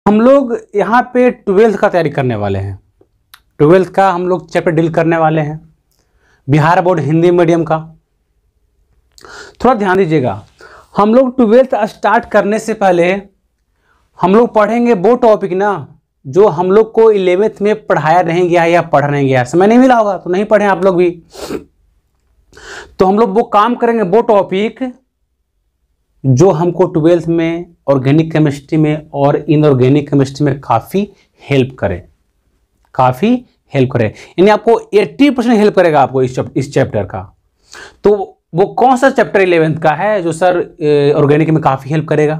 हम लोग यहाँ पे 12th का तैयारी करने वाले हैं। 12th का हम लोग चैप्टर डील करने वाले हैं, बिहार बोर्ड हिंदी मीडियम का। थोड़ा ध्यान दीजिएगा, हम लोग 12th स्टार्ट करने से पहले हम लोग पढ़ेंगे वो टॉपिक ना जो हम लोग को 11th में पढ़ाया नहीं गया या पढ़ नहीं गया, समय नहीं मिला होगा तो नहीं पढ़े आप लोग भी। तो हम लोग वो काम करेंगे, वो टॉपिक जो हमको 12th में ऑर्गेनिक केमिस्ट्री में और इनऑर्गेनिक केमिस्ट्री में काफ़ी हेल्प करे, यानी आपको 80% हेल्प करेगा आपको इस चैप्टर का। तो वो कौन सा चैप्टर 11th का है जो सर ऑर्गेनिक में काफ़ी हेल्प करेगा,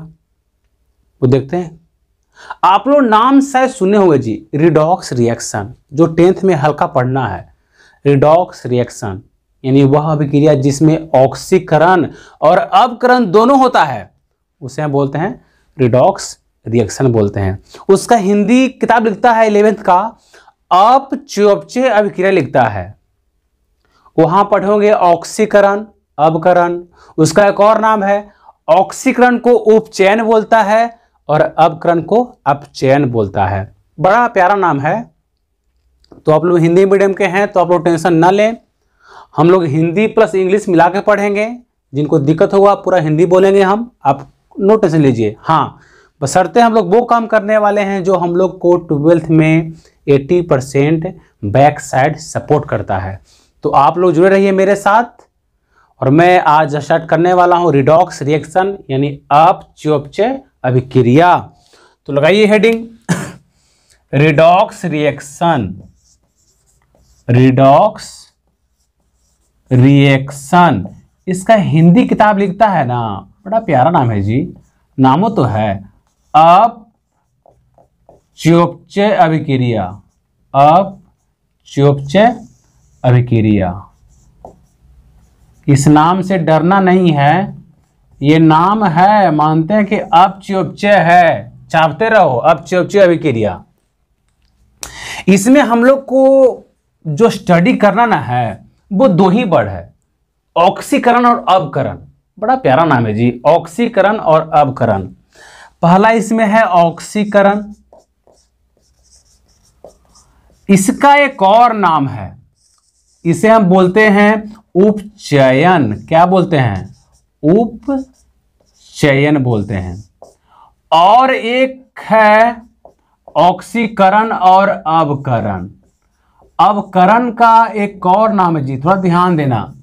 वो देखते हैं। आप लोग नाम शायद सुने होंगे जी, रिडॉक्स रिएक्शन, जो 10th में हल्का पढ़ना है। रिडॉक्स रिएक्शन यानी वह अभिक्रिया जिसमें ऑक्सीकरण और अपकरण दोनों होता है, उसे हम बोलते हैं रिडॉक्स रिएक्शन बोलते हैं। उसका हिंदी किताब लिखता है 11th का अपचयोपचय अभिक्रिया लिखता है। वहां पढ़ोगे ऑक्सीकरण अपकरण, उसका एक और नाम है। ऑक्सीकरण को उपचयन बोलता है और अपकरण को अपचयन बोलता है। बड़ा प्यारा नाम है। तो आप लोग हिंदी मीडियम के हैं तो आप लोग टेंशन ना लें, हम लोग हिंदी प्लस इंग्लिश मिला के पढ़ेंगे। जिनको दिक्कत होगा पूरा हिंदी बोलेंगे हम, आप नो टेंशन लीजिए। हाँ, बशर्ते हम लोग वो काम करने वाले हैं जो हम लोग को 12th में 80% बैक साइड सपोर्ट करता है। तो आप लोग जुड़े रहिए मेरे साथ। और मैं आज स्टार्ट करने वाला हूँ रिडॉक्स रिएक्शन यानी अपचयोपचय अभिक्रिया। तो लगाइए heading redox reaction. Redox reaction इसका हिंदी किताब लिखता है ना, बड़ा प्यारा नाम है जी, नामों तो है अपचयोपचय अभिक्रिया। अपचयोपचय अभिक्रिया, इस नाम से डरना नहीं है, ये नाम है, मानते हैं कि अपचयोपचय है, चापते रहो अपचयोपचय अभिक्रिया। इसमें हम लोग को जो स्टडी करना ना है वो दो ही वर्ड है, ऑक्सीकरण और अपकरण। बड़ा प्यारा नाम है जी, ऑक्सीकरण और अपकरण। पहला इसमें है ऑक्सीकरण, इसका एक और नाम है, इसे हम बोलते हैं उपचयन। क्या बोलते हैं? उपचयन बोलते हैं। और एक है ऑक्सीकरण और अपकरण। अपकरण का एक और नाम है जी, थोड़ा ध्यान देना,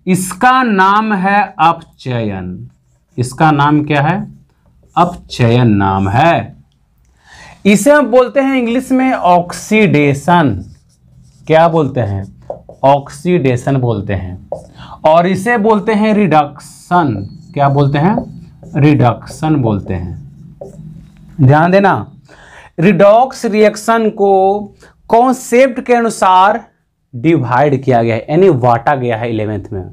इसका नाम है अपचयन। इसका नाम क्या है? अपचयन नाम है। इसे हम बोलते हैं इंग्लिश में ऑक्सीडेशन। क्या बोलते हैं? ऑक्सीडेशन बोलते हैं। और इसे बोलते हैं रिडक्शन। क्या बोलते हैं? रिडक्शन बोलते हैं। ध्यान देना, रिडॉक्स रिएक्शन को कॉन्सेप्ट के अनुसार डिवाइड किया गया है, यानी बांटा गया है 11th में,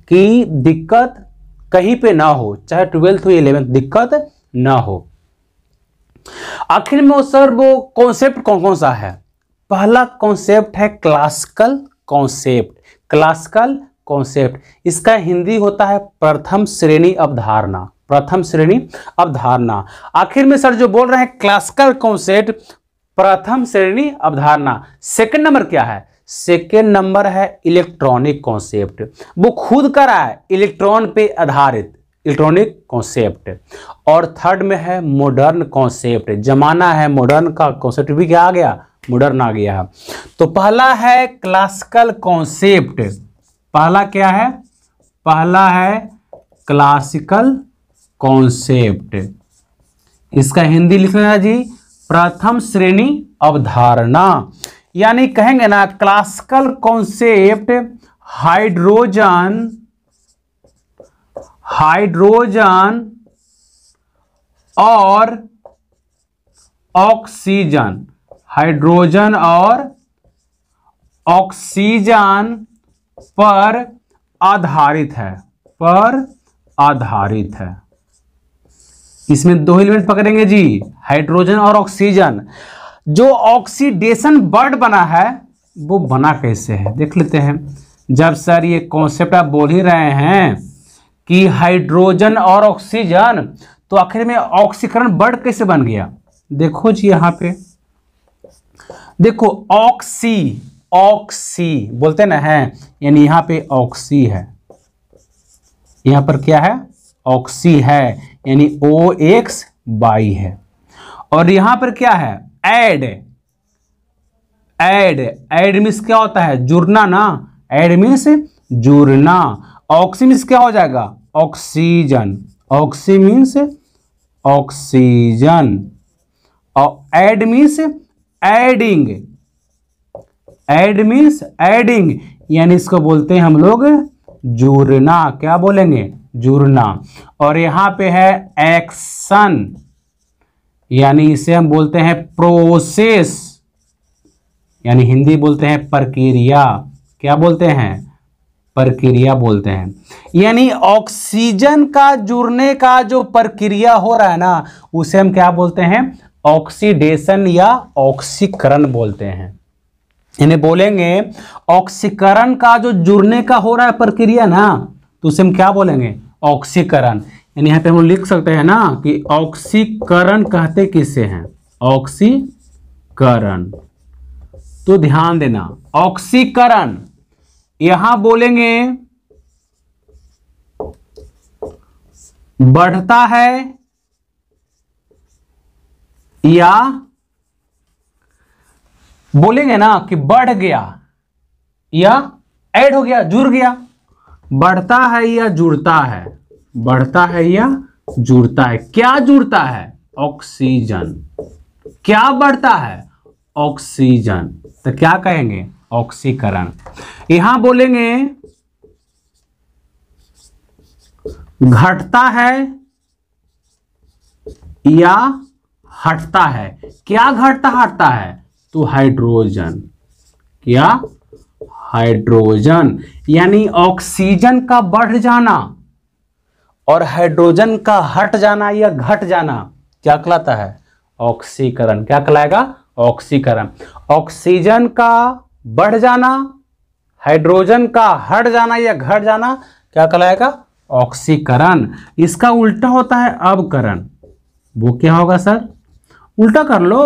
कि दिक्कत कहीं पे ना हो, चाहे 12th हो 11th दिक्कत ना हो। आखिर में वो कॉन्सेप्ट कौन कौन सा है? पहला कॉन्सेप्ट है क्लासिकल कॉन्सेप्ट। क्लासिकल कॉन्सेप्ट, इसका हिंदी होता है प्रथम श्रेणी अवधारणा। प्रथम श्रेणी अवधारणा। आखिर में सर जो बोल रहे हैं क्लासिकल कॉन्सेप्ट, प्रथम श्रेणी अवधारणा। सेकंड नंबर क्या है? सेकंड नंबर है इलेक्ट्रॉनिक कॉन्सेप्ट। वो खुद का रहा है इलेक्ट्रॉन पे आधारित इलेक्ट्रॉनिक कॉन्सेप्ट। और थर्ड में है मॉडर्न कॉन्सेप्ट। जमाना है मॉडर्न का, कॉन्सेप्ट भी क्या आ गया? मॉडर्न आ गया। तो पहला है क्लासिकल कॉन्सेप्ट। पहला क्या है? पहला है क्लासिकल कॉन्सेप्ट। इसका हिंदी लिख लेना जी, प्रथम श्रेणी अवधारणा। यानी कहेंगे ना क्लासिकल कॉन्सेप्ट हाइड्रोजन और ऑक्सीजन, हाइड्रोजन और ऑक्सीजन पर आधारित है, पर आधारित है। इसमें दो एलिमेंट पकड़ेंगे जी, हाइड्रोजन और ऑक्सीजन। जो ऑक्सीडेशन वर्ड बना है वो बना कैसे है देख लेते हैं। जब सर ये कॉन्सेप्ट आप बोल ही रहे हैं कि हाइड्रोजन और ऑक्सीजन, तो आखिर में ऑक्सीकरण वर्ड कैसे बन गया? देखो जी यहाँ पे देखो ऑक्सी, ऑक्सी बोलते ना है, यानी यहाँ पे ऑक्सी है, यहाँ पर क्या है? ऑक्सी है, यानी OX है। और यहाँ पर क्या है? ऐड, ऐड, ऐड मीन्स क्या होता है? जुड़ना ना, ऐड मीन्स जुड़ना। ऑक्सी मीन्स क्या हो जाएगा? ऑक्सीजन, ऑक्सी मीन्स ऑक्सीजन, और add means adding, add means adding, यानी इसको बोलते हैं हम लोग जुड़ना। क्या बोलेंगे? जुड़ना। और यहाँ पे है एक्शन, यानी इसे हम बोलते हैं प्रोसेस, यानी हिंदी बोलते हैं प्रक्रिया। क्या बोलते हैं? प्रक्रिया बोलते हैं। यानी ऑक्सीजन का जुड़ने का जो प्रक्रिया हो रहा है ना, उसे हम क्या बोलते हैं? ऑक्सीडेशन या ऑक्सीकरण बोलते हैं। यानी बोलेंगे ऑक्सीकरण का जो जुड़ने का हो रहा है प्रक्रिया ना, तो उसे हम क्या बोलेंगे? ऑक्सीकरण। यानी यहाँ पे हम लिख सकते हैं ना कि ऑक्सीकरण कहते किसे हैं? ऑक्सीकरण। तो ध्यान देना, ऑक्सीकरण यहां बोलेंगे बढ़ता है या बोलेंगे ना कि बढ़ गया या ऐड हो गया, जुड़ गया। बढ़ता है या जुड़ता है? बढ़ता है या जुड़ता है? क्या जुड़ता है? ऑक्सीजन। क्या बढ़ता है? ऑक्सीजन। तो क्या कहेंगे? ऑक्सीकरण। यहां बोलेंगे घटता है या हटता है? क्या घटता हटता है? तो हाइड्रोजन। क्या? हाइड्रोजन। यानी ऑक्सीजन का बढ़ जाना और हाइड्रोजन का हट जाना या घट जाना क्या कहलाता है? ऑक्सीकरण। क्या कहलाएगा? ऑक्सीकरण। ऑक्सीजन का बढ़ जाना, हाइड्रोजन का हट जाना या घट जाना क्या कहलाएगा? ऑक्सीकरण। इसका उल्टा होता है अवकरण। वो क्या होगा सर? उल्टा कर लो।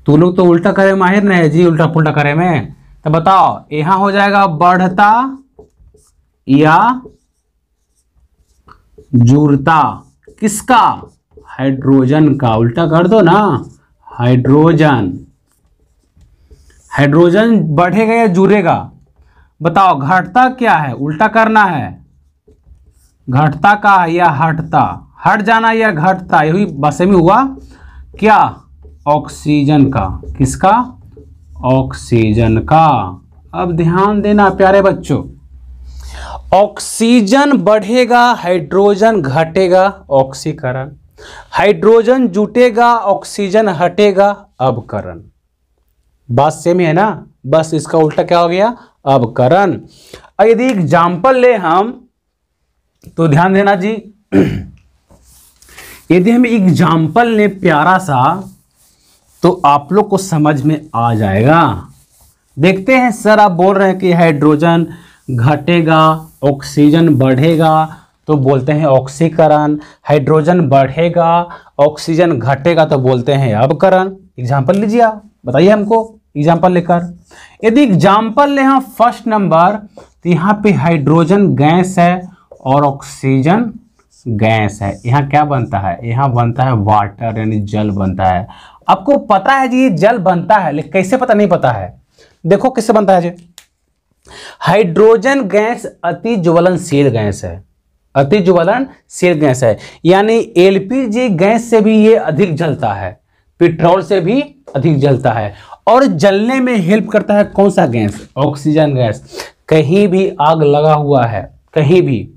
तू लोग तो उल्टा करे माहिर नहीं जी, उल्टा पुल्टा करे में। तो बताओ, यहां हो जाएगा बढ़ता या जुड़ता। किसका? हाइड्रोजन का। उल्टा कर दो ना, हाइड्रोजन। हाइड्रोजन बढ़ेगा या जुड़ेगा? बताओ, घटता क्या है? उल्टा करना है। घटता का या हटता? हट जाना या घटता? यही बस में हुआ क्या? ऑक्सीजन का। किसका? ऑक्सीजन का। अब ध्यान देना प्यारे बच्चों, ऑक्सीजन बढ़ेगा, हाइड्रोजन घटेगा, ऑक्सीकरण। हाइड्रोजन जुटेगा, ऑक्सीजन हटेगा, अवकरण। बात सेम है ना, बस इसका उल्टा क्या हो गया? अवकरण। यदि एग्जाम्पल ले हम तो ध्यान देना जी, यदि हम एग्जाम्पल ले प्यारा सा तो आप लोग को समझ में आ जाएगा। देखते हैं सर, आप बोल रहे हैं कि हाइड्रोजन घटेगा, ऑक्सीजन बढ़ेगा, तो बोलते हैं ऑक्सीकरण। हाइड्रोजन बढ़ेगा, ऑक्सीजन घटेगा, तो बोलते हैं अवकरण। एग्जाम्पल लीजिए, आप बताइए हमको एग्जाम्पल लेकर। यदि एग्जाम्पल ले हम फर्स्ट नंबर, तो यहाँ पे हाइड्रोजन गैस है और ऑक्सीजन गैस है। यहाँ क्या बनता है? यहाँ बनता है वाटर, यानी जल बनता है। आपको पता है जी जल बनता है, लेकिन कैसे पता नहीं पता है। देखो किससे बनता है जी। हाइड्रोजन गैस अति ज्वलनशील गैस है, अति ज्वलनशील गैस है। यानी एलपीजी गैस से भी ये अधिक जलता है, पेट्रोल से भी अधिक जलता है। और जलने में हेल्प करता है कौन सा गैस? Oxygen gas. कहीं भी आग लगा हुआ है, कहीं भी,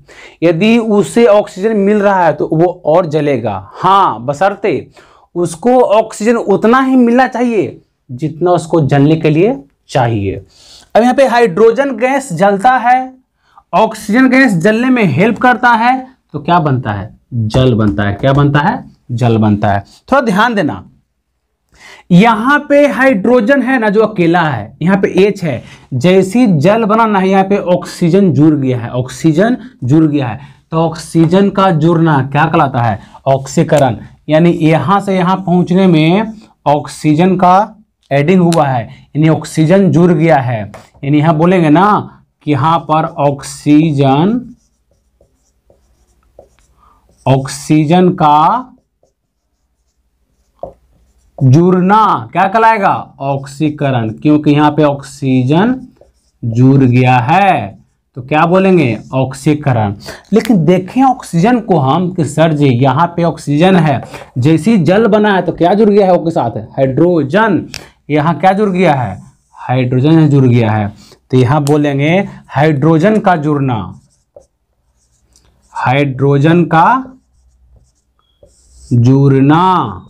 यदि उसे ऑक्सीजन मिल रहा है तो वो और जलेगा। हाँ, बशर्ते उसको ऑक्सीजन उतना ही मिलना चाहिए जितना उसको जलने के लिए चाहिए। अब यहाँ पे हाइड्रोजन गैस जलता है, ऑक्सीजन गैस जलने में हेल्प करता है, तो क्या बनता है? जल बनता है। क्या बनता है? जल बनता है। थोड़ा ध्यान देना, यहां पे हाइड्रोजन है ना जो अकेला है, यहाँ पे H है। जैसी जल बना ना, यहाँ पे ऑक्सीजन जुड़ गया है, ऑक्सीजन जुड़ गया है, तो ऑक्सीजन का जुड़ना क्या कहलाता है? ऑक्सीकरण। यानी यहां से यहां पहुंचने में ऑक्सीजन का एडिंग हुआ है, यानी ऑक्सीजन जुड़ गया है। यानी यहां बोलेंगे ना कि यहां पर ऑक्सीजन का जुड़ना क्या कहलाएगा? ऑक्सीकरण। क्योंकि यहां पे ऑक्सीजन जुड़ गया है तो क्या बोलेंगे? ऑक्सीकरण। लेकिन देखें ऑक्सीजन को हम कि सर जी यहाँ पे ऑक्सीजन है, जैसी जल बना है तो क्या जुड़ गया है उसके साथ? हाइड्रोजन। यहाँ क्या जुड़ गया है? हाइड्रोजन जुड़ गया है। तो यहाँ बोलेंगे हाइड्रोजन का जुड़ना। हाइड्रोजन का जुड़ना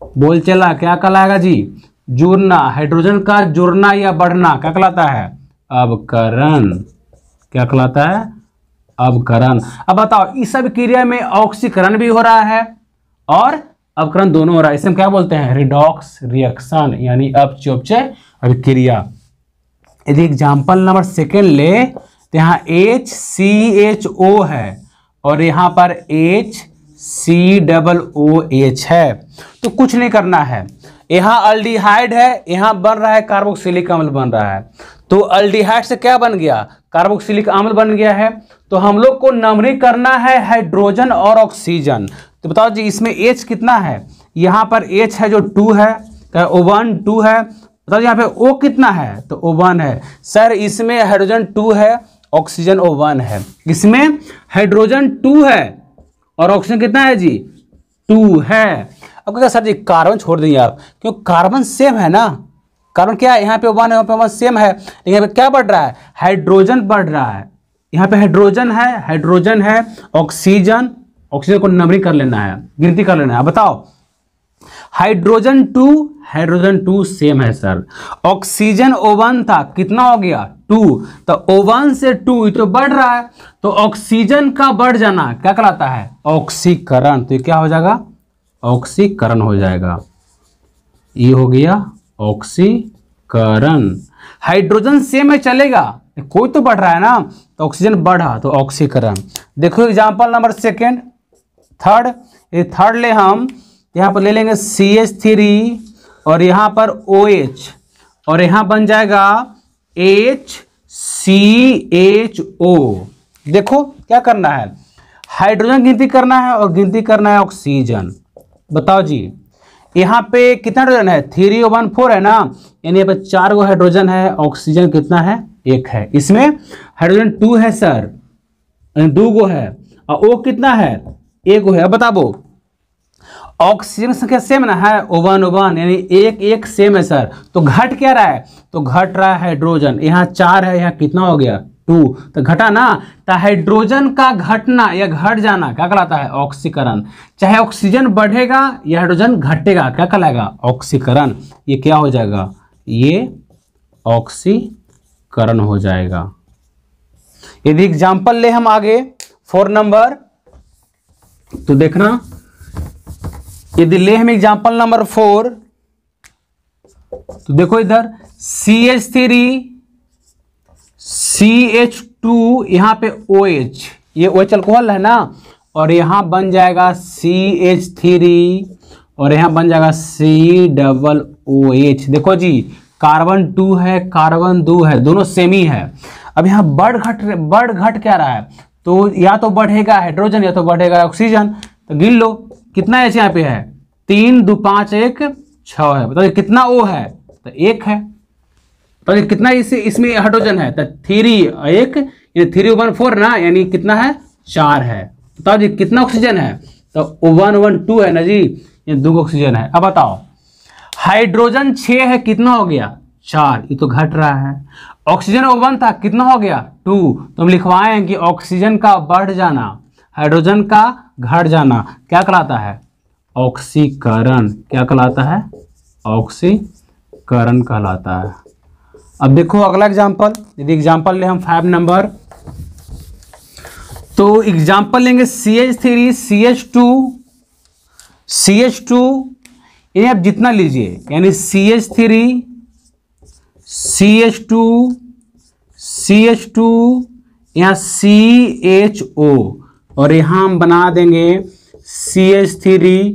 बोल चला क्या कहलाएगा जी? जुड़ना। हाइड्रोजन का जुड़ना या बढ़ना क्या कहलाता है? अवकरण। क्या कहलाता है? अवकरण। अब बताओ इस सब क्रिया में ऑक्सीकरण भी हो रहा है और अवकरण दोनों हो रहा है, इसे हम क्या बोलते हैं? रिडॉक्स रिएक्शन, यानी अपचयोपचय अभिक्रिया। यदि एग्जाम्पल नंबर सेकेंड ले तो यहाँ HCHO है और यहाँ पर HCOOH है। तो कुछ नहीं करना है, यहाँ अल्डिहाइड है, यहाँ बन रहा है कार्बोक्सिलिक अम्ल बन रहा है। तो अल्डिहाइड से क्या बन गया? कार्बोक्सिलिक अम्ल बन गया है। तो हम लोग को नंबरिंग करना है हाइड्रोजन और ऑक्सीजन। तो बताओ जी इसमें H कितना है? यहाँ पर H है जो 2 है, O1 2 है। बताओ यहाँ पे O कितना है? तो O1 है। सर इसमें हाइड्रोजन 2 है, ऑक्सीजन O1 है। इसमें हाइड्रोजन 2 है और ऑक्सीजन कितना है जी? 2 है। अब क्या सर जी कार्बन छोड़ देंगे आप, क्यों? कार्बन सेम है ना। कार्बन क्या है? यहाँ पे 1 है, यहाँ पे 1 सेम है, लेकिन यहाँ पे क्या बढ़ रहा है? हाइड्रोजन बढ़ रहा है। यहाँ पे हाइड्रोजन है, ऑक्सीजन को नंबरिंग कर लेना है, गिनती कर लेना है। बताओ हाइड्रोजन 2 सेम है सर। ऑक्सीजन O1 था, कितना हो गया? 2। तो O1 से 2 तो बढ़ रहा है, तो ऑक्सीजन का बढ़ जाना क्या कहलाता है? ऑक्सीकरण। तो ये क्या हो जाएगा? ऑक्सीकरण हो जाएगा। ये हो गया ऑक्सीकरण। हाइड्रोजन सेम में चलेगा, कोई तो बढ़ रहा है ना, तो ऑक्सीजन बढ़ा तो ऑक्सीकरण। देखो एग्जांपल नंबर सेकेंड, थर्ड ले हम यहाँ पर ले लेंगे CH3 और यहाँ पर OH और यहाँ बन जाएगा HCHO। देखो क्या करना है? हाइड्रोजन गिनती करना है और गिनती करना है ऑक्सीजन। बताओ जी यहाँ पे कितना हाइड्रोजन है? 3 O1 4 है ना, यानी यहाँ पे 4 गो हाइड्रोजन है। ऑक्सीजन कितना है? 1 है। इसमें हाइड्रोजन 2 है सर, 2 गो है, और O कितना है? 1 गो है। अब बताओ ऑक्सीजन संख्या सेम ना है, O1 यानी 1 सेम है सर। तो घट क्या रहा है? तो घट रहा है हाइड्रोजन। यहाँ 4 है, यहाँ कितना हो गया? 2, तो घटा ना। तो हाइड्रोजन का घटना या घट जाना क्या कहलाता है? ऑक्सीकरण। चाहे ऑक्सीजन बढ़ेगा या हाइड्रोजन घटेगा, क्या कहलाएगा? ऑक्सीकरण। ये क्या हो जाएगा? ये ऑक्सीकरण हो जाएगा। यदि एग्जाम्पल ले हम आगे 4 नंबर, तो देखना यदि ले हम एग्जाम्पल नंबर 4, तो देखो इधर CH3 CH2 यहाँ पे OH, ये OH अल्कोहल है ना, और यहाँ बन जाएगा CH3 और यहाँ बन जाएगा COOH। देखो जी कार्बन 2 है, कार्बन 2 है, दोनों सेम ही है। अब यहाँ बढ़ घट क्या रहा है? तो या तो बढ़ेगा हाइड्रोजन या तो बढ़ेगा ऑक्सीजन। तो गिन लो कितना H यहाँ पे है? 3 2 5 1 6 है। बताइए कितना O है? तो 1 है। तो कितना इसमें हाइड्रोजन है? तो 3 1 यानी 3 O1 4 ना, यानी कितना है? 4 है। बताओ जी कितना ऑक्सीजन है? तो O1 2 है ना जी, ये 2 ऑक्सीजन है। अब बताओ हाइड्रोजन 6 है, कितना हो गया? 4, ये तो घट रहा है। ऑक्सीजन O1 था, कितना हो गया? 2। तो हम लिखवाए हैं कि ऑक्सीजन का बढ़ जाना, हाइड्रोजन का घट जाना क्या कहलाता है? ऑक्सीकरण। क्या कहलाता है? ऑक्सीकरण कहलाता है। अब देखो अगला एग्जांपल, यदि एग्जांपल ले हम 5 नंबर, तो एग्जांपल लेंगे CH3 CH2 ये आप जितना लीजिए, यानी CH3 CH2 यहाँ CHO और यहाँ हम बना देंगे CH3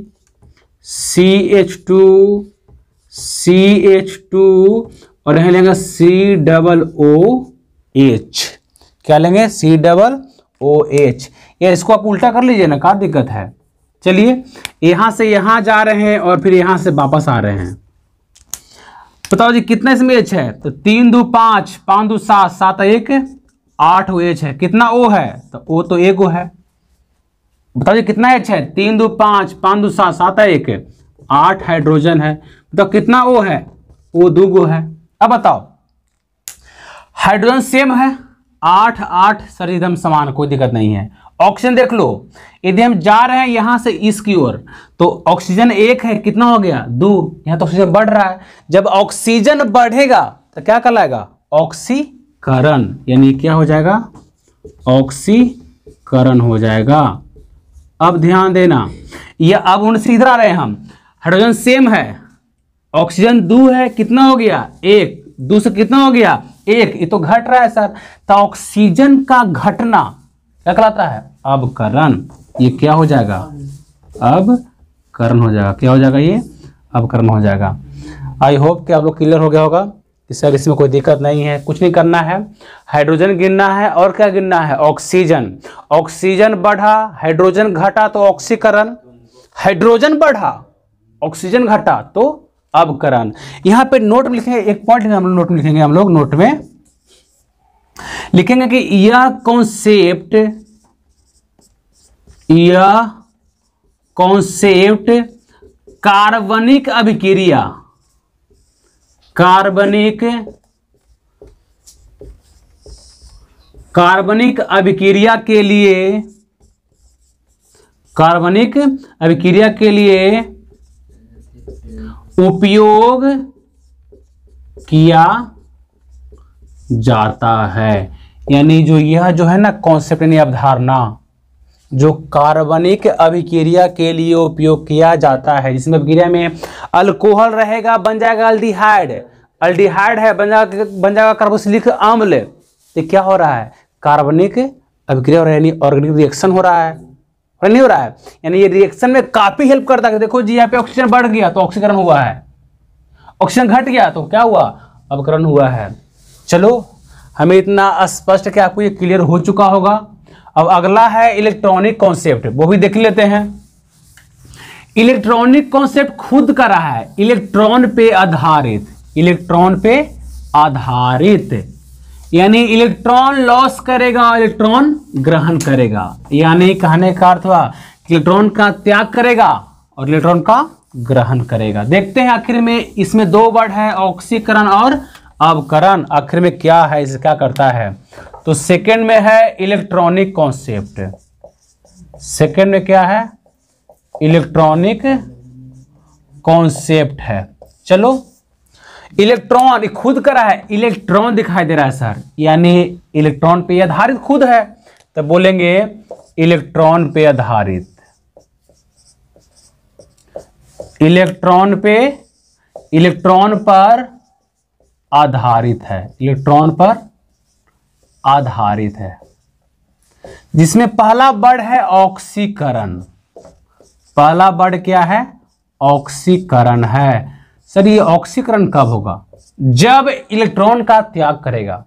CH2 CH2 और यहाँ लेंगे COOH। क्या लेंगे? COOH। या इसको आप उल्टा कर लीजिए ना, क्या दिक्कत है। चलिए यहां से यहां जा रहे हैं और फिर यहां से वापस आ रहे हैं। बताओ जी कितना इसमें H है? तो 3 2 5, 5 2 7, 7 1 8 H है। कितना O है? तो O तो 1 O है। बताओ जी कितना H है? 3 2 5, 5 2 7, 7 1 8 हाइड्रोजन है। बताओ कितना O है? O 2 गो है। अब बताओ हाइड्रोजन सेम है 8 8, सर एकदम समान, कोई दिक्कत नहीं है। ऑक्सीजन देख लो, यदि हम जा रहे हैं यहां से इसकी ओर तो ऑक्सीजन 1 है, कितना हो गया? 2। यहां तो ऑक्सीजन बढ़ रहा है। जब ऑक्सीजन बढ़ेगा तो क्या कहलाएगा? ऑक्सीकरण। यानी क्या हो जाएगा? ऑक्सीकरण हो जाएगा। अब ध्यान देना, ये अब उनसे इधर आ रहे हैं हम। हाइड्रोजन सेम है, ऑक्सीजन 2 है, कितना हो गया? 1। 2 से कितना हो गया? 1। ये तो घट रहा है सर। तो ऑक्सीजन का घटना क्या कहलाता है? अवकरण। ये क्या हो जाएगा? अवकरण हो जाएगा। क्या हो जाएगा? ये अवकरण हो जाएगा। आई होप कि आप लोग क्लियर हो गया होगा कि सर इसमें कोई दिक्कत नहीं है। कुछ नहीं करना है, हाइड्रोजन गिनना है और क्या गिनना है? ऑक्सीजन। ऑक्सीजन बढ़ा, हाइड्रोजन घटा तो ऑक्सीकरण। हाइड्रोजन बढ़ा, ऑक्सीजन घटा तो अवकरण। यहां पे नोट में लिखेंगे, एक पॉइंट हम लोग नोट में लिखेंगे, हम लोग नोट में लिखेंगे कि यह कॉन्सेप्ट कार्बनिक अभिक्रिया, कार्बनिक अभिक्रिया के लिए उपयोग किया जाता है। यानी जो यह जो है ना कॉन्सेप्ट यानी अवधारणा, जो कार्बनिक अभिक्रिया के लिए उपयोग किया जाता है, जिसमें अभिक्रिया में अल्कोहल रहेगा बन जाएगा अल्डिहाइड, अल्डिहाइड है बन जाएगा कार्बोक्सिलिक अम्ल। तो क्या हो रहा है? कार्बनिक अभिक्रिया हो रहा है, यानी ऑर्गेनिक रिएक्शन हो रहा है, और नहीं हो रहा है। यानी ये रिएक्शन में काफी हेल्प करता है। देखो जी यहाँ पे ऑक्सीजन बढ़ गया तो ऑक्सीकरण हुआ है, ऑक्सीजन घट गया तो क्या हुआ? अवकरण हुआ है। चलो हमें इतना स्पष्ट कि आपको ये क्लियर हो चुका होगा। अब अगला है इलेक्ट्रॉनिक कॉन्सेप्ट, वो भी देख लेते हैं। इलेक्ट्रॉनिक कॉन्सेप्ट खुद का रहा है इलेक्ट्रॉन पे आधारित, इलेक्ट्रॉन पे आधारित। यानी इलेक्ट्रॉन लॉस करेगा, इलेक्ट्रॉन ग्रहण करेगा। यानी कहने का अर्थ हुआ इलेक्ट्रॉन का त्याग करेगा और इलेक्ट्रॉन का ग्रहण करेगा। देखते हैं आखिर में इसमें 2 वर्ड है, ऑक्सीकरण और अवकरण। आखिर में क्या है, इसे क्या करता है? तो सेकंड में है इलेक्ट्रॉनिक कॉन्सेप्ट। सेकंड में क्या है? इलेक्ट्रॉनिक कॉन्सेप्ट है। चलो इलेक्ट्रॉन खुद का रहा है, इलेक्ट्रॉन दिखाई दे रहा है सर, यानी इलेक्ट्रॉन पे आधारित खुद है, तो बोलेंगे इलेक्ट्रॉन पे आधारित। इलेक्ट्रॉन पर आधारित है, इलेक्ट्रॉन पर आधारित है। जिसमें पहला वर्ड है ऑक्सीकरण। पहला वर्ड क्या है? ऑक्सीकरण है। सर ये ऑक्सीकरण कब होगा? जब इलेक्ट्रॉन का त्याग करेगा।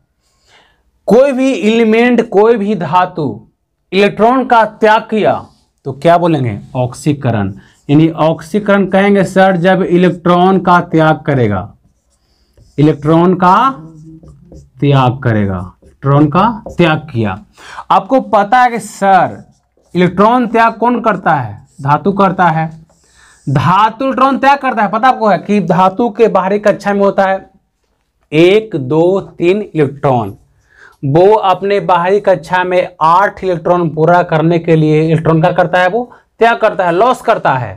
कोई भी एलिमेंट, कोई भी धातु इलेक्ट्रॉन का त्याग किया तो क्या बोलेंगे? ऑक्सीकरण। यानी ऑक्सीकरण कहेंगे सर जब इलेक्ट्रॉन का त्याग करेगा, इलेक्ट्रॉन का त्याग करेगा, इलेक्ट्रॉन का त्याग किया। आपको पता है कि सर इलेक्ट्रॉन त्याग कौन करता है? धातु करता है। धातु इलेक्ट्रॉन त्याग करता है, पता आपको है कि धातु के बाहरी कक्षा में होता है 1 2 3 इलेक्ट्रॉन। वो अपने बाहरी कक्षा में 8 इलेक्ट्रॉन पूरा करने के लिए इलेक्ट्रॉन क्या करता है? वो त्याग करता है, लॉस करता है।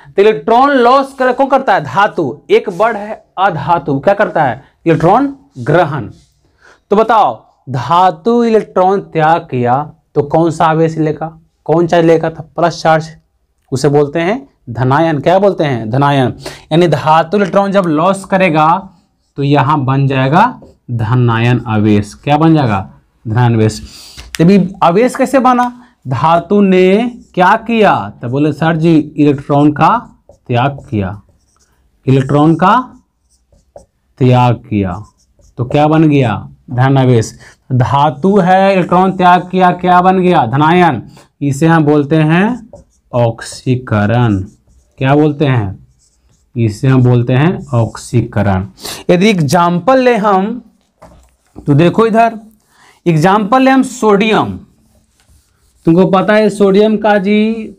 तो इलेक्ट्रॉन लॉस कौन करता है? धातु। एक वर्ड है अधातु, क्या करता है? इलेक्ट्रॉन ग्रहण। तो बताओ धातु इलेक्ट्रॉन त्याग किया तो कौन सा आवेश लेगा? कौन चार्ज लेगा? था प्लस चार्ज, उसे बोलते हैं धनायन। क्या बोलते हैं? धनायन। यानी धातु इलेक्ट्रॉन जब लॉस करेगा तो यहां बन जाएगा धनायन आवेश। क्या बन जाएगा? धनावेश। तभी आवेश कैसे बना? धातु ने क्या किया? तो बोले सर जी इलेक्ट्रॉन का त्याग किया, इलेक्ट्रॉन का त्याग किया, तो क्या बन गया? धनावेश। धातु है, इलेक्ट्रॉन त्याग किया, क्या बन गया? धनायन। इसे हम बोलते हैं ऑक्सीकरण। क्या बोलते हैं? इसे हम बोलते हैं ऑक्सीकरण। यदि एग्जाम्पल ले हम, तो देखो इधर एग्जाम्पल ले हम सोडियम। तुमको पता है सोडियम का जी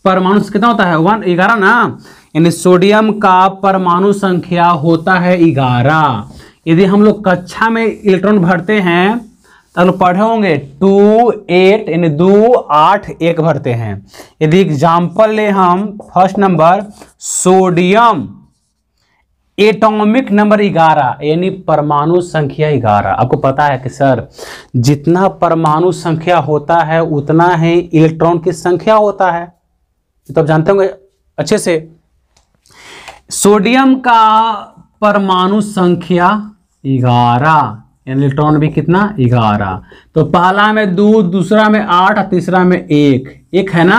परमाणु कितना होता है? 11 ना, यानी सोडियम का परमाणु संख्या होता है 11। यदि हम लोग कक्षा में इलेक्ट्रॉन भरते हैं तो हम लोग पढ़े होंगे 2 8 यानी 2 8 1 भरते हैं। यदि एग्जाम्पल ले हम first number sodium, atomic number 11 यानी परमाणु संख्या 11। आपको पता है कि सर जितना परमाणु संख्या होता है उतना ही इलेक्ट्रॉन की संख्या होता है, तो आप जानते होंगे अच्छे से। सोडियम का परमाणु संख्या 11 यानी इलेक्ट्रॉन भी कितना? 11। तो पहला में 2, दूसरा में 8 और तीसरा में 1 है ना।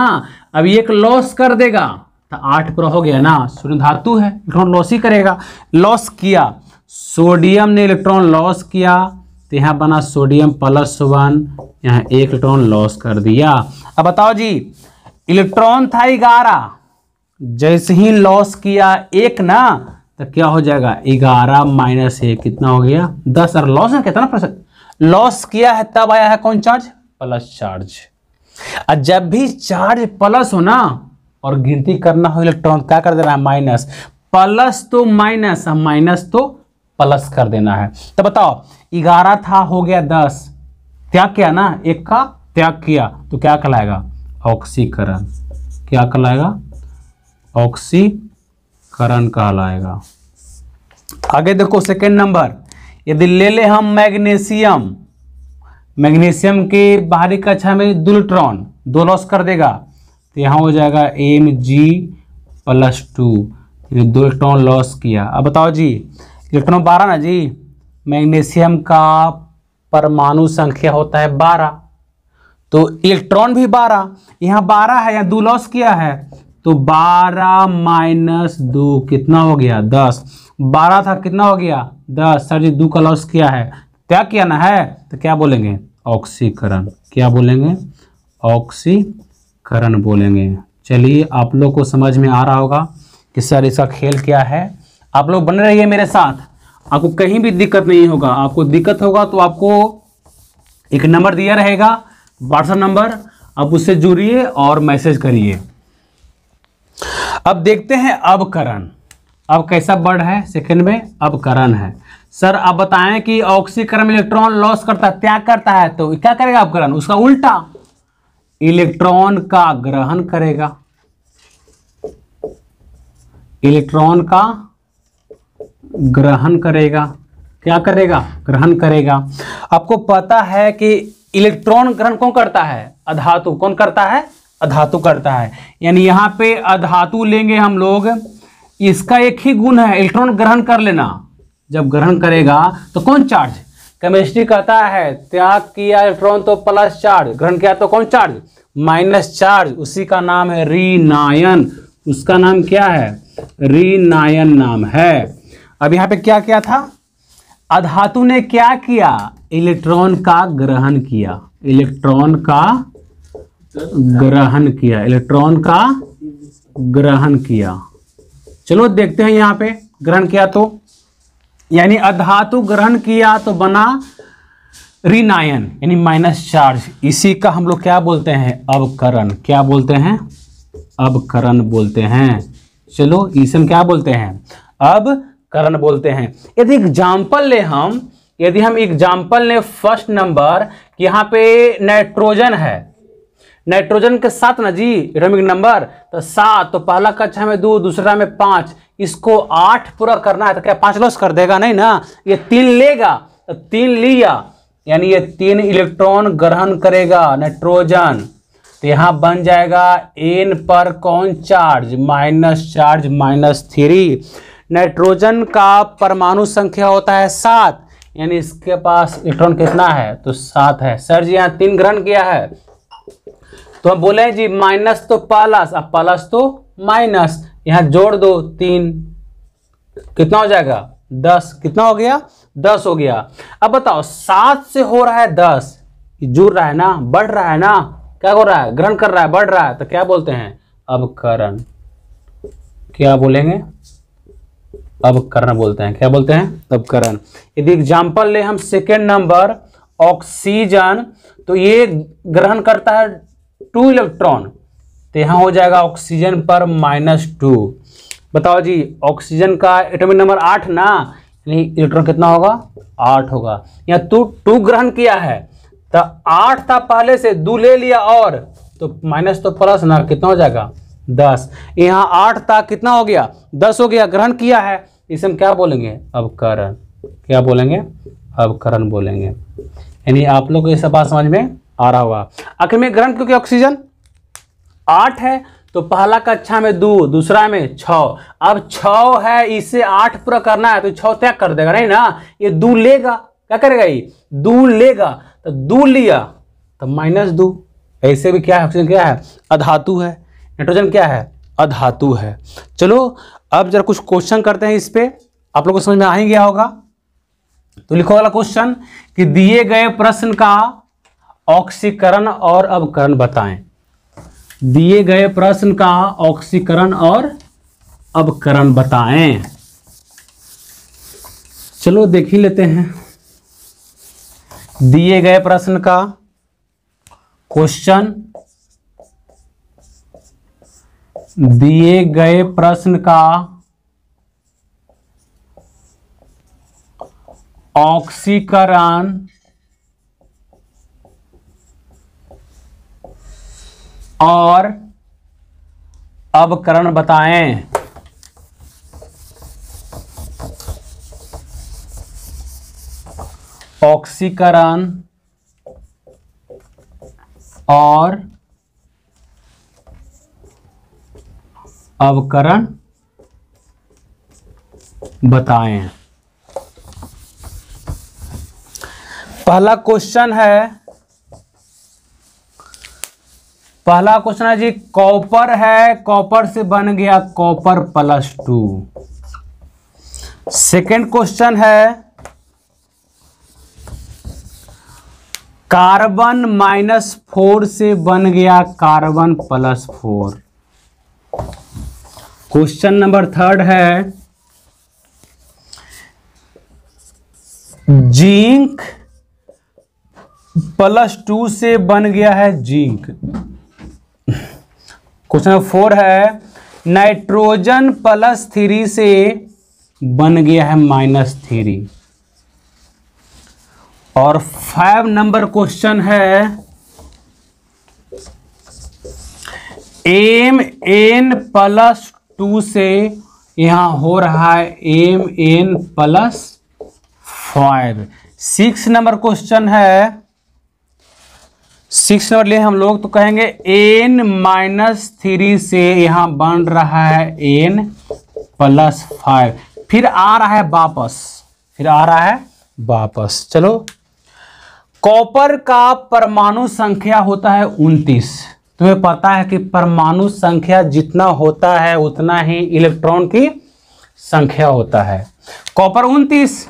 अब 1 लॉस कर देगा तो 8 पूरा हो गया ना। सोडियम धातु है, इलेक्ट्रॉन लॉस ही करेगा। लॉस किया, सोडियम ने इलेक्ट्रॉन लॉस किया तो यहाँ बना सोडियम +1, यहाँ 1 इलेक्ट्रॉन लॉस कर दिया। अब बताओ जी इलेक्ट्रॉन था 11, जैसे ही लॉस किया 1 ना, तो क्या हो जाएगा? 11 - 1 कितना हो गया? 10। और लॉस है कितना %? लॉस किया है तब आया है कौन चार्ज? Plus charge. और जब भी चार्ज प्लस हो ना और गिनती करना हो इलेक्ट्रॉन, क्या कर देना है? माइनस। प्लस तो माइनस, माइनस तो प्लस कर देना है। तो बताओ 11 था, हो गया 10, त्याग किया ना, 1 का त्याग किया, तो क्या कहलाएगा? ऑक्सीकरण। क्या कहलाएगा? ऑक्सीकरण कहलाएगा। आगे देखो सेकेंड नंबर, यदि ले ले हम मैग्नीशियम, मैग्नीशियम के बाहरी कक्षा में 2 इलेक्ट्रॉन, 2 लॉस कर देगा तो यहाँ हो जाएगा Mg+2, 2 इलेक्ट्रॉन लॉस किया। अब बताओ जी इलेक्ट्रॉन 12 ना जी, मैग्नीशियम का परमाणु संख्या होता है 12, तो इलेक्ट्रॉन भी 12, यहाँ 12 है, यहाँ 2 लॉस किया है, तो 12 - 2 कितना हो गया? 10। 12 था, कितना हो गया? 10। सर जी 2 का लॉस किया है, क्या किया ना है, तो क्या बोलेंगे? ऑक्सीकरण। क्या बोलेंगे? ऑक्सीकरण बोलेंगे। चलिए आप लोग को समझ में आ रहा होगा कि सर इसका खेल क्या है। आप लोग बने रहिए मेरे साथ, आपको कहीं भी दिक्कत नहीं होगा। आपको दिक्कत होगा तो आपको एक नंबर दिया रहेगा, व्हाट्सएप नंबर, आप उससे जुड़िए और मैसेज करिए। अब देखते हैं अवकरण। अब कैसा वर्ड है? सेकंड में अवकरण है। सर आप बताएं कि ऑक्सीकरण में इलेक्ट्रॉन लॉस करता है, त्याग करता है, तो क्या करेगा अवकरण? उसका उल्टा, इलेक्ट्रॉन का ग्रहण करेगा, इलेक्ट्रॉन का ग्रहण करेगा। क्या करेगा? ग्रहण करेगा। आपको पता है कि इलेक्ट्रॉन ग्रहण कौन करता है? अधातु। कौन करता है? अधातु करता है। यानी यहाँ पे अधातु लेंगे हम लोग, इसका एक ही गुण है इलेक्ट्रॉन ग्रहण कर लेना। जब ग्रहण करेगा तो कौन चार्ज? केमिस्ट्री कहता है त्याग किया इलेक्ट्रॉन तो प्लस चार्ज, ग्रहण किया तो कौन चार्ज? Minus charge. उसी का नाम है ऋणायन। उसका नाम क्या है? ऋणायन नाम है। अब यहाँ पे क्या क्या था? अधातु ने क्या किया? इलेक्ट्रॉन का ग्रहण किया, इलेक्ट्रॉन का ग्रहण किया, इलेक्ट्रॉन का ग्रहण किया। चलो देखते हैं यहाँ पे ग्रहण किया तो, यानी अधातु ग्रहण किया तो बना ऋणायन यानी माइनस चार्ज। इसी का हम लोग क्या बोलते हैं? अवकरण। क्या बोलते हैं? अवकरण बोलते हैं। चलो इसे हम क्या बोलते हैं? अवकरण बोलते हैं। यदि एग्जाम्पल ले हम, यदि हम एग्जाम्पल ले फर्स्ट नंबर, यहाँ पे नाइट्रोजन है, नाइट्रोजन के 7 ना जी एटॉमिक नंबर, तो 7, तो पहला कक्षा में 2, दूसरा में 5, इसको 8 पूरा करना है तो क्या 5 लॉस कर देगा? नहीं ना, ये 3 लेगा तो 3 लिया, यानी ये 3 इलेक्ट्रॉन ग्रहण करेगा नाइट्रोजन। तो यहाँ बन जाएगा N पर कौन चार्ज? Minus charge, -3। नाइट्रोजन का परमाणु संख्या होता है 7, यानी इसके पास इलेक्ट्रॉन कितना है, तो 7 है। सर जी यहाँ 3 ग्रहण किया है, तो हम बोले जी माइनस तो प्लस, अब प्लस तो माइनस, यहाँ जोड़ दो 3, कितना हो जाएगा 10, कितना हो गया 10 हो गया। अब बताओ 7 से हो रहा है 10, जुड़ रहा है ना, बढ़ रहा है ना, क्या हो रहा है, ग्रहण कर रहा है, बढ़ रहा है, तो क्या बोलते हैं अवकरण। क्या बोलेंगे, अवकरण बोलते हैं। क्या बोलते हैं, अवकरण। यदि एग्जाम्पल ले हम सेकेंड नंबर ऑक्सीजन, तो ये ग्रहण करता है 2 इलेक्ट्रॉन, तो यहाँ हो जाएगा ऑक्सीजन पर -2। बताओ जी ऑक्सीजन का एटॉमिक नंबर 8 ना, यानी इलेक्ट्रॉन कितना होगा 8 होगा। यहाँ 2 ग्रहण किया है, तो 8 था पहले से, 2 ले लिया और तो माइनस तो प्लस ना, कितना हो जाएगा 10। यहाँ 8 था, कितना हो गया 10 हो गया, ग्रहण किया है, इसे हम क्या बोलेंगे अवकरण। क्या बोलेंगे, अवकरण बोलेंगे। यानी आप लोग को ये सब बात समझ में आ रहा होगा। आखिर में ग्रहण क्योंकि ऑक्सीजन 8 है, तो पहला कक्षा में 2, दूसरा में 6, अब 6 है, इसे 8 पूरा करना है, तो 6 त्याग कर देगा नहीं ना, ये 2 लेगा, क्या करेगा ये 2 लेगा, तो 2 लिया तो -2। ऐसे भी क्या है, ऑक्सीजन क्या है अधातु है, नाइट्रोजन क्या है अधातु है। चलो अब जरा कुछ क्वेश्चन करते हैं, इस पे आप लोगों को समझ में आ ही गया होगा। तो लिखो वाला क्वेश्चन कि दिए गए प्रश्न का ऑक्सीकरण और अवकरण बताएं। दिए गए प्रश्न का ऑक्सीकरण और अवकरण बताएं। चलो देख ही लेते हैं। दिए गए प्रश्न का क्वेश्चन, दिए गए प्रश्न का ऑक्सीकरण और अवकरण बताएं। ऑक्सीकरण और अवकरण बताएं। पहला क्वेश्चन है जी, कॉपर है, कॉपर से बन गया कॉपर +2। सेकंड क्वेश्चन है, कार्बन -4 से बन गया कार्बन +4। क्वेश्चन नंबर थर्ड है, जिंक +2 से बन गया है जिंक। क्वेश्चन नंबर 4 है, नाइट्रोजन +3 से बन गया है -3। और 5 नंबर क्वेश्चन है, Mn+2 से यहां हो रहा है Mn+5। 6 नंबर क्वेश्चन है, 6 नंबर लिए हम लोग तो कहेंगे N-3 से यहां बन रहा है N+5। फिर आ रहा है वापस, चलो। कॉपर का परमाणु संख्या होता है 29। तुम्हें पता है कि परमाणु संख्या जितना होता है उतना ही इलेक्ट्रॉन की संख्या होता है। कॉपर 29,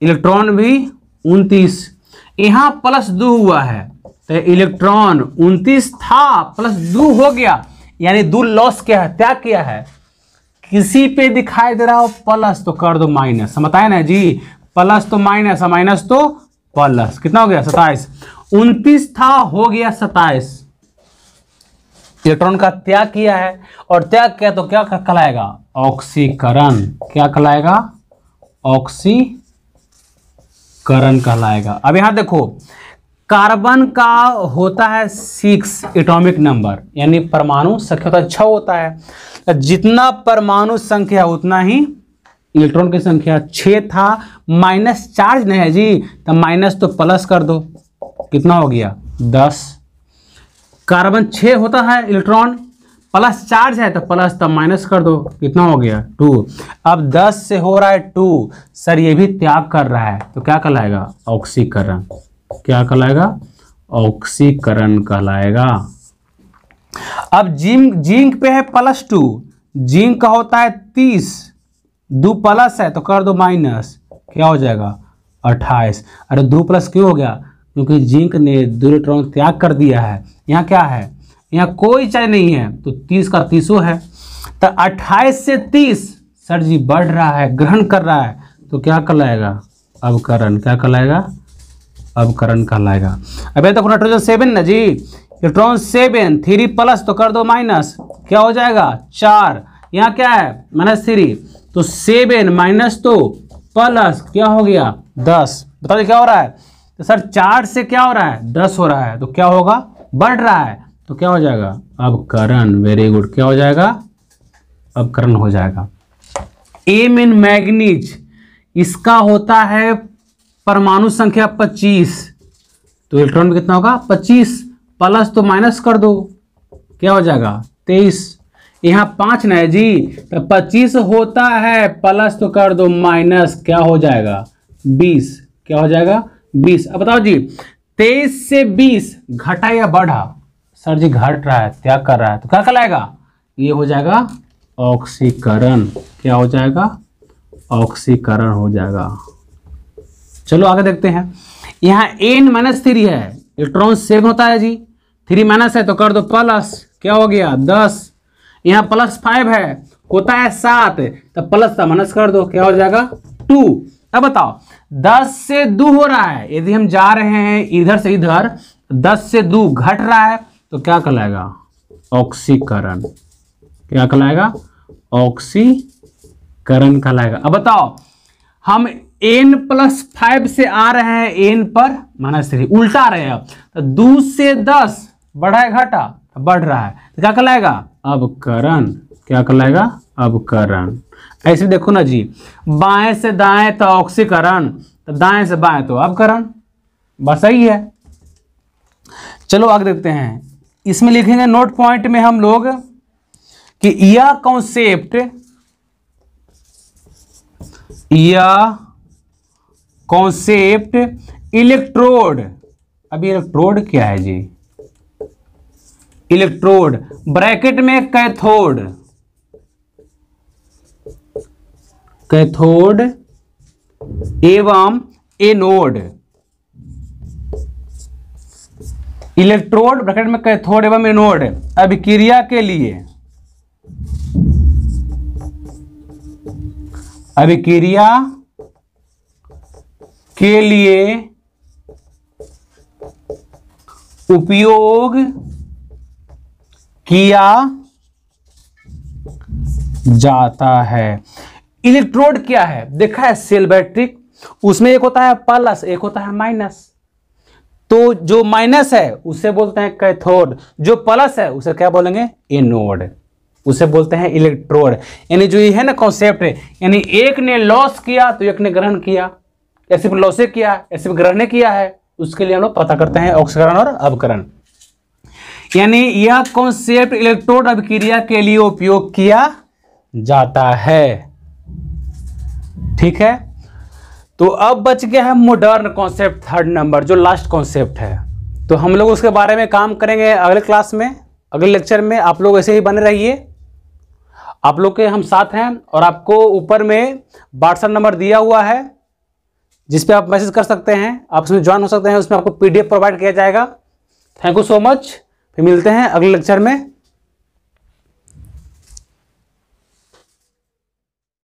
इलेक्ट्रॉन भी 29, यहां +2 हुआ है, तो इलेक्ट्रॉन 29 था +2 हो गया, यानी 2 लॉस क्या है, त्याग किया है। किसी पे दिखाई दे रहा हो प्लस तो कर दो माइनस, समझाए ना जी, प्लस तो माइनस, माइनस तो प्लस, कितना हो गया 27। 29 था हो गया 27, इलेक्ट्रॉन का त्याग किया है, और त्याग किया तो क्या कहलाएगा ऑक्सीकरण। क्या कहलाएगा ऑक्सीकरण कहलाएगा। अब यहां देखो, कार्बन का होता है 6 एटॉमिक नंबर, यानी परमाणु संख्या होता है 6 होता है, जितना परमाणु संख्या उतना ही इलेक्ट्रॉन की संख्या। 6 था, माइनस चार्ज नहीं है जी, तो माइनस तो प्लस कर दो, कितना हो गया 10। कार्बन 6 होता है इलेक्ट्रॉन, प्लस चार्ज है तो प्लस, तब माइनस कर दो, कितना हो गया 2। अब 10 से हो रहा है 2, सर ये भी त्याग कर रहा है तो क्या कहलाएगा, ऑक्सीकरण। क्या कहलाएगा, ऑक्सीकरण कहलाएगा। अब जिंक पे है +2, जिंक का होता है 30, 2 प्लस है तो कर दो माइनस, क्या हो जाएगा 28। अरे 2 प्लस क्यों हो गया, क्योंकि जिंक ने 2 इलेक्ट्रॉन त्याग कर दिया है। यहाँ क्या है, यहाँ कोई चार्ज नहीं है तो 30 का 30 है, तो 28 से 30 सर जी बढ़ रहा है, ग्रहण कर रहा है, तो क्या कहलाएगा, अवकरण। क्या कहलाएगा, अवकरण कहलाएगा। अब ये देखो नाइट्रोजन 7 ना जी, इलेक्ट्रॉन 7, 3 प्लस तो कर दो माइनस, क्या हो जाएगा 4। यहाँ क्या है -3, तो 7 माइनस तो प्लस, क्या हो गया 10। बताओ क्या हो रहा है, तो सर 4 से क्या हो रहा है 10 हो रहा है, तो क्या होगा, बढ़ रहा है, तो क्या हो जाएगा, अवकरण। वेरी गुड, क्या हो जाएगा, अवकरण हो जाएगा। एम इन मैग्नीज, इसका होता है परमाणु संख्या 25, तो इलेक्ट्रॉन कितना होगा 25, प्लस तो माइनस कर दो, क्या हो जाएगा 23। यहाँ 5 ना है जी, तो 25 होता है, प्लस तो कर दो माइनस, क्या हो जाएगा 20। क्या हो जाएगा 20। अब बताओ जी 23 से 20 घटा या बढ़ा, सर जी घट रहा है, त्याग कर रहा है, तो क्या कहलाएगा, ये हो जाएगा ऑक्सीकरण। क्या हो जाएगा, ऑक्सीकरण हो जाएगा। चलो आगे देखते हैं। यहाँ N-3 है, इलेक्ट्रॉन 7 होता है जी, 3 माइनस है तो कर दो प्लस, क्या हो गया 10। यहाँ +5 है, होता है 7, तो प्लस का माइनस कर दो, क्या हो जाएगा 2। अब बताओ 10 से 2 हो रहा है, यदि हम जा रहे हैं इधर से इधर, 10 से 2 घट रहा है, तो क्या कहलाएगा, ऑक्सीकरण। क्या कहलाएगा, ऑक्सीकरण कहलाएगा। अब बताओ हम N+5 से आ रहे हैं, N पर -3, उल्टा आ रहे हैं, तो 2 से 10 बढ़ा है घटा, बढ़ रहा है, तो क्या कहलाएगा, अवकरण। क्या कहलाएगा, अवकरण। ऐसे देखो ना जी, बाएं से दाएं तो ऑक्सीकरण, तो दाएं से बाएं तो अवकरण, बस सही है। चलो आगे देखते हैं। इसमें लिखेंगे नोट पॉइंट में हम लोग कि यह कॉन्सेप्ट इलेक्ट्रोड, अभी इलेक्ट्रोड क्या है जी, इलेक्ट्रोड ब्रैकेट में कैथोड, कैथोड एवं एनोड, इलेक्ट्रोड ब्रैकेट में कैथोड एवं एनोड अभिक्रिया के लिए, अभिक्रिया के लिए उपयोग किया जाता है। इलेक्ट्रोड क्या है, देखा है सेल बैटरी, उसमें एक होता है प्लस, एक होता है माइनस, तो जो माइनस है उसे बोलते हैं कैथोड, जो प्लस है उसे क्या बोलेंगे, एनोड, उसे बोलते हैं इलेक्ट्रोड। यानी जो ये है ना कॉन्सेप्ट है, यानी एक ने लॉस किया तो एक ने ग्रहण किया, ऐसे लॉसे किया ऐसे ग्रहण किया है, उसके लिए हम लोग पता करते हैं ऑक्सीकरण और अवकरण। यानी यह कॉन्सेप्ट इलेक्ट्रोड अभिक्रिया के लिए उपयोग किया जाता है। ठीक है, तो अब बच गया है मॉडर्न कॉन्सेप्ट, 3rd नंबर, जो लास्ट कॉन्सेप्ट है। तो हम लोग उसके बारे में काम करेंगे अगले क्लास में, अगले लेक्चर में। आप लोग ऐसे ही बने रहिए, आप लोग के हम साथ हैं, और आपको ऊपर में व्हाट्सएप नंबर दिया हुआ है जिस पे आप मैसेज कर सकते हैं, आप उसमें ज्वाइन हो सकते हैं, उसमें आपको PDF प्रोवाइड किया जाएगा। थैंक यू सो मच, फिर मिलते हैं अगले लेक्चर में।